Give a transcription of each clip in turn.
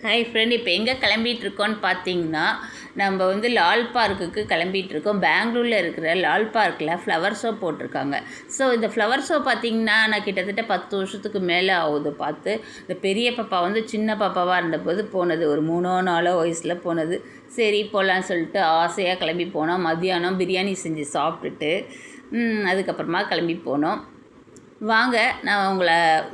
Hi friend, இப்போ எங்கே கிளம்பிகிட்ருக்கோன்னு பார்த்தீங்கன்னா, நம்ம வந்து லால் பார்க்குக்கு கிளம்பிகிட்ருக்கோம். பெங்களூரில் இருக்கிற லால் பார்க்கில் ஃப்ளவர் ஷோ போட்டிருக்காங்க. ஸோ இந்த ஃப்ளவர் ஷோ பார்த்திங்கன்னா, நான் கிட்டத்தட்ட 10 வருஷத்துக்கு மேலே ஆகுது பார்த்து. இந்த பெரிய பாப்பா வந்து சின்ன பாப்பாவாக இருந்தபோது போனது, ஒரு 3 4 வயசில் போனது. சரி போகலான்னு சொல்லிட்டு ஆசையாக கிளம்பி போனோம். மதியானம் பிரியாணி செஞ்சு சாப்பிட்டுட்டு அதுக்கப்புறமா கிளம்பி போனோம். வாங்க, நான்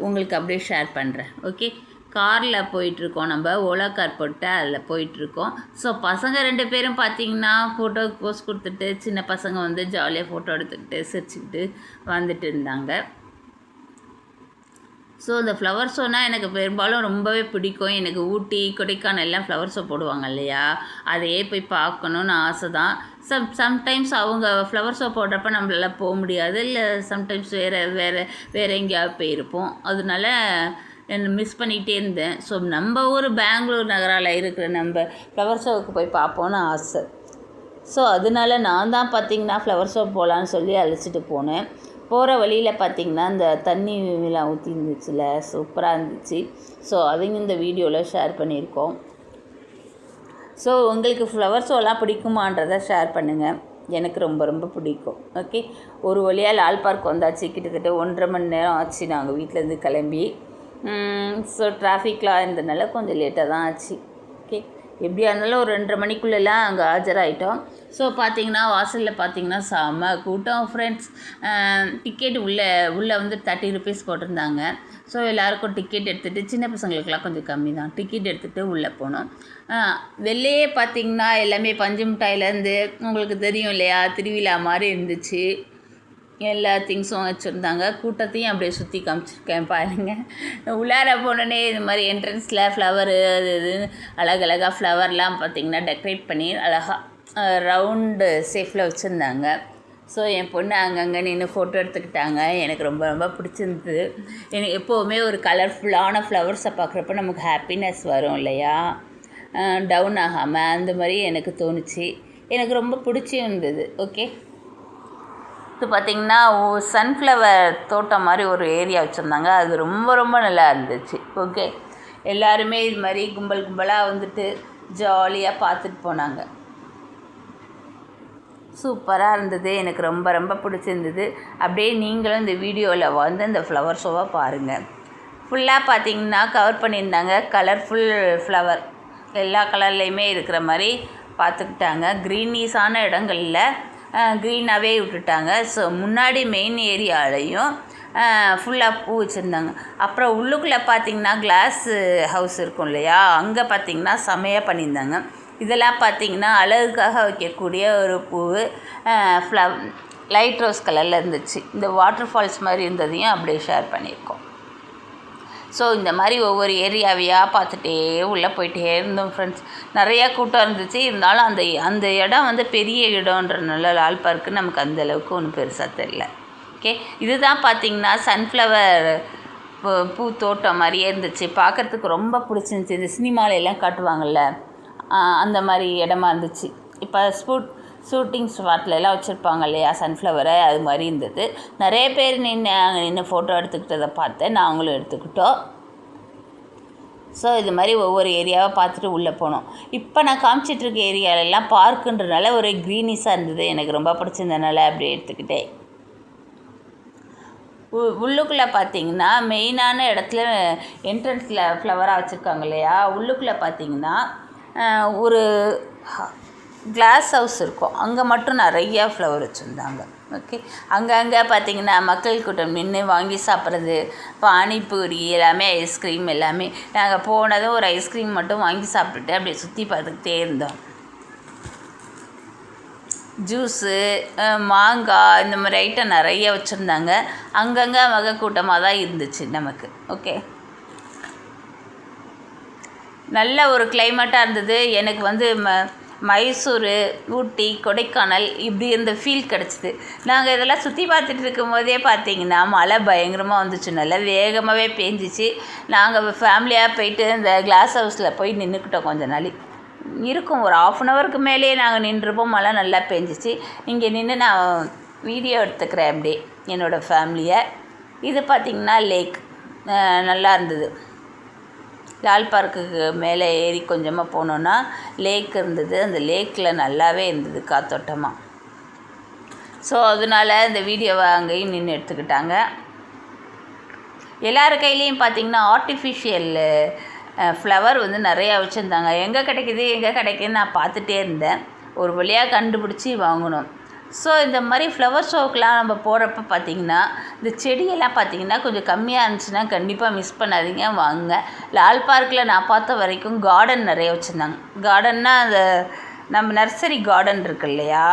உங்களுக்கு அப்படியே ஷேர் பண்ணுறேன். ஓகே, காரில் போயிட்டுருக்கோம். நம்ம ஓலா கார் போட்டு அதில் போயிட்டுருக்கோம். ஸோ பசங்க 2 பேரும் பார்த்திங்கன்னா ஃபோட்டோவுக்கு போஸ் கொடுத்துட்டு, சின்ன பசங்க வந்து ஜாலியாக ஃபோட்டோ எடுத்துக்கிட்டு சிரிச்சுக்கிட்டு வந்துட்டு இருந்தாங்க. ஸோ இந்த ஃப்ளவர் ஷோனால் எனக்கு பெரும்பாலும் ரொம்பவே பிடிக்கும். எனக்கு ஊட்டி கொடைக்கானல் எல்லாம் ஃப்ளவர் ஷோ போடுவாங்க இல்லையா, அதையே போய் பார்க்கணுன்னு ஆசை தான். சம்டைம்ஸ் அவங்க ஃப்ளவர் ஷோ போடுறப்ப நம்மளால போக முடியாது, இல்லை சம்டைம்ஸ் வேறு எங்கேயாவது போயிருப்போம். அதனால என்ன மிஸ் பண்ணிகிட்டே இருந்தேன். ஸோ நம்ம ஊர் பெங்களூர் நகரால் இருக்கிற நம்ம ஃப்ளவர் ஷோவுக்கு போய் பார்ப்போன்னு ஆசை. ஸோ அதனால நான் தான் பார்த்திங்கன்னா ஃப்ளவர் ஷோ போகலான்னு சொல்லி அழைச்சிட்டு போனேன். போகிற வழியில் பார்த்திங்கன்னா இந்த தண்ணி விழா ஊற்றி இருந்துச்சுல, சூப்பராக இருந்துச்சு. ஸோ அதையும் இந்த வீடியோவில் ஷேர் பண்ணியிருக்கோம். ஸோ உங்களுக்கு ஃப்ளவர் ஷோலாம் பிடிக்குமான்றதை ஷேர் பண்ணுங்கள். எனக்கு ரொம்ப ரொம்ப பிடிக்கும். ஓகே, ஒரு வழியாக லால் பார்க் வந்தாச்சு. கிட்டத்தட்ட 1.5 மணி நேரம் ஆச்சு நாங்கள் வீட்டிலேருந்து கிளம்பி. ஸோ டிராஃபிக்லாம் இருந்ததுனால கொஞ்சம் லேட்டாக தான் ஆச்சு. ஓகே, எப்படியா இருந்தாலும் ஒரு 2:30 மணிக்குள்ளெல்லாம் அங்கே ஆஜராகிட்டோம். ஸோ பார்த்திங்கன்னா வாசலில் பார்த்திங்கன்னா செம்ம கூட்டம் ஃப்ரெண்ட்ஸ். டிக்கெட் உள்ளே வந்து 30 ருபீஸ் போட்டிருந்தாங்க. ஸோ எல்லாேருக்கும் டிக்கெட் எடுத்துகிட்டு, சின்ன பசங்களுக்கெல்லாம் கொஞ்சம் கம்மி தான், டிக்கெட் எடுத்துகிட்டு உள்ளே போனோம். வெளியே பார்த்திங்கன்னா எல்லாமே பஞ்சு மிட்டாயிலேருந்து உங்களுக்கு தெரியும் இல்லையா, திருவிழா மாதிரி இருந்துச்சு. எல்லா திங்ஸும் வச்சுருந்தாங்க. கூட்டத்தையும் அப்படியே சுற்றி காமிச்சிருக்கேன் பாருங்கள். உள்ளார போனோடனே இது மாதிரி என்ட்ரன்ஸில் ஃப்ளவரு அது இதுன்னு அழகழகாக ஃப்ளவர்லாம் பார்த்திங்கன்னா டெக்கரேட் பண்ணி அழகாக ரவுண்டு ஷேப்பில் வச்சுருந்தாங்க. ஸோ என் பொண்ணு அங்கங்கே நின்று ஃபோட்டோ எடுத்துக்கிட்டாங்க. எனக்கு ரொம்ப ரொம்ப பிடிச்சிருந்தது. எனக்கு எப்போவுமே ஒரு கலர்ஃபுல்லான ஃப்ளவர்ஸை பார்க்குறப்ப நமக்கு ஹாப்பினஸ் வரும் இல்லையா, டவுன் ஆகாமல், அந்த மாதிரி எனக்கு தோணுச்சு. எனக்கு ரொம்ப பிடிச்சி இருந்தது. ஓகே, இது பார்த்திங்கன்னா சன்ஃப்ளவர் தோட்டம் மாதிரி ஒரு ஏரியா வச்சுருந்தாங்க. அது ரொம்ப ரொம்ப நல்லா இருந்துச்சு. ஓகே, எல்லாருமே இது மாதிரி கும்பலாக வந்துட்டு ஜாலியாக பார்த்துட்டு போனாங்க. சூப்பராக இருந்தது. எனக்கு ரொம்ப ரொம்ப பிடிச்சிருந்தது. அப்படியே நீங்களும் இந்த வீடியோவில் வந்து இந்த ஃப்ளவர் ஷோவை பாருங்கள். ஃபுல்லாக பார்த்திங்கன்னா கவர் பண்ணியிருந்தாங்க. கலர்ஃபுல் ஃப்ளவர் எல்லா கலர்லேயுமே இருக்கிற மாதிரி பார்த்துக்கிட்டாங்க. க்ரீனிஸான இடங்களில் க்ரீனாகவே விட்டுட்டாங்க. ஸோ முன்னாடி மெயின் ஏரியாலையும் ஃபுல்லாக பூ வச்சுருந்தாங்க. அப்புறம் உள்ளுக்குள்ளே பார்த்திங்கன்னா கிளாஸ் ஹவுஸ் இருக்கும் இல்லையா, அங்கே பார்த்திங்கன்னா செமையாக பண்ணியிருந்தாங்க. இதெல்லாம் பார்த்திங்கன்னா அழகுக்காக வைக்கக்கூடிய ஒரு பூ, லைட் ரோஸ் கலரில் இருந்துச்சு. இந்த வாட்டர் ஃபால்ஸ் மாதிரி இருந்ததையும் அப்படியே ஷேர் பண்ணியிருக்கோம். ஸோ இந்த மாதிரி ஒவ்வொரு ஏரியாவையாக பார்த்துட்டே உள்ளே போயிட்டே இருந்தோம் ஃப்ரெண்ட்ஸ். நிறையா கூட்டம் இருந்துச்சு. இருந்தாலும் அந்த இடம் வந்து பெரிய இடம்ன்றனால லால் பார்க்கு நமக்கு அந்தளவுக்கு ஒன்றும் பெருசாக தெரியல. ஓகே, இதுதான் பார்த்திங்கன்னா சன்ஃப்ளவர் பூ தோட்டம் மாதிரியே இருந்துச்சு. பார்க்குறதுக்கு ரொம்ப பிடிச்சிருந்துச்சி. இந்த சினிமாலெல்லாம் காட்டுவாங்கள்ல, அந்த மாதிரி இடமா இருந்துச்சு. இப்போ ஷூட்டிங் ஸ்பாட்லெல்லாம் வச்சுருப்பாங்க இல்லையா சன்ஃப்ளவரை, அது மாதிரி இருந்தது. நிறைய பேர் நின்று ஃபோட்டோ எடுத்துக்கிட்டதை பார்த்தேன், நாங்களும் எடுத்துக்கிட்டோம். ஸோ இது மாதிரி ஒவ்வொரு ஏரியாவை பார்த்துட்டு உள்ளே போனோம். இப்போ நான் காமிச்சிட்ருக்க ஏரியாலெல்லாம் பார்க்குன்றனால ஒரே க்ரீனிஸாக இருந்தது. எனக்கு ரொம்ப பிடிச்சிருந்தனால அப்படியே எடுத்துக்கிட்டேன். உள்ளுக்குள்ளே பார்த்திங்கன்னா மெயினான இடத்துல என்ட்ரன்ஸில் ஃப்ளவராக வச்சுருக்காங்க இல்லையா, உள்ளுக்குள்ளே பார்த்திங்கன்னா ஒரு கிளாஸ் ஹவுஸ் இருக்கும். அங்கே மட்டும் நிறையா ஃப்ளவர் வச்சுருந்தாங்க. ஓகே, அங்கங்கே பார்த்திங்கன்னா மக்கள் கூட்டம் நின்று வாங்கி சாப்பிட்றது, பானிபூரி எல்லாமே, ஐஸ்கிரீம் எல்லாமே. நாங்கள் போனதும் ஒரு ஐஸ்கிரீம் மட்டும் வாங்கி சாப்பிட்டுட்டு அப்படியே சுற்றி பார்த்துக்கிட்டே இருந்தோம். ஜூஸு, மாங்காய், இந்த மாதிரி ஐட்டம் நிறைய வச்சுருந்தாங்க. அங்கங்கே கூட்டமாக தான் இருந்துச்சு நமக்கு. ஓகே, நல்ல ஒரு கிளைமேட்டாக இருந்தது. எனக்கு வந்து மைசூர், ஊட்டி, கொடைக்கானல் இப்படி இருந்த ஃபீல் கிடச்சிது. நாங்கள் இதெல்லாம் சுற்றி பார்த்துட்டு இருக்கும் போதே பார்த்திங்கன்னா மழை பயங்கரமாக வந்துச்சு. நல்லா வேகமாகவே பேஞ்சிச்சு. நாங்கள் ஃபேமிலியாக போயிட்டு இந்த கிளாஸ் ஹவுஸில் போய் நின்றுக்கிட்டோம். கொஞ்சம் நாள் இருக்கும், ஒரு 1/2 அன் ஹவருக்கு மேலேயே நாங்கள் நின்றுப்போம். மழை நல்லா பேஞ்சிச்சு. இங்கே நின்று நான் வீடியோ எடுத்துக்கிறேன் அப்படியே என்னோடய ஃபேமிலியை. இது பார்த்திங்கன்னா லேக் நல்லா இருந்தது. லால் பார்க்குக்கு மேலே ஏறி கொஞ்சமாக போனோன்னா லேக் இருந்தது. அந்த லேக்கில் நல்லாவே இருந்தது காத்தோட்டமாக. ஸோ அதனால இந்த வீடியோவை அங்கேயும் நின்று எடுத்துக்கிட்டாங்க. எல்லார் கையிலையும் பார்த்திங்கன்னா ஆர்டிஃபிஷியல் ஃப்ளவர் வந்து நிறையா வச்சுருந்தாங்க. எங்கே கிடைக்குதுன்னு நான் பார்த்துட்டே இருந்தேன். ஒரு வழியாக கண்டுபிடிச்சி வாங்கணும். ஸோ இந்த மாதிரி ஃப்ளவர் ஷோக்கெலாம் நம்ம போகிறப்ப பார்த்திங்கன்னா இந்த செடியெல்லாம் பார்த்திங்கன்னா கொஞ்சம் கம்மியாக இருந்துச்சுன்னா கண்டிப்பாக மிஸ் பண்ணாதீங்க, வாங்க. லால் பார்க்கில் நான் பார்த்த வரைக்கும் கார்டன் நிறைய வச்சுருந்தாங்க. கார்டன்னா அந்த நம்ம நர்சரி கார்டன் இருக்கு இல்லையா,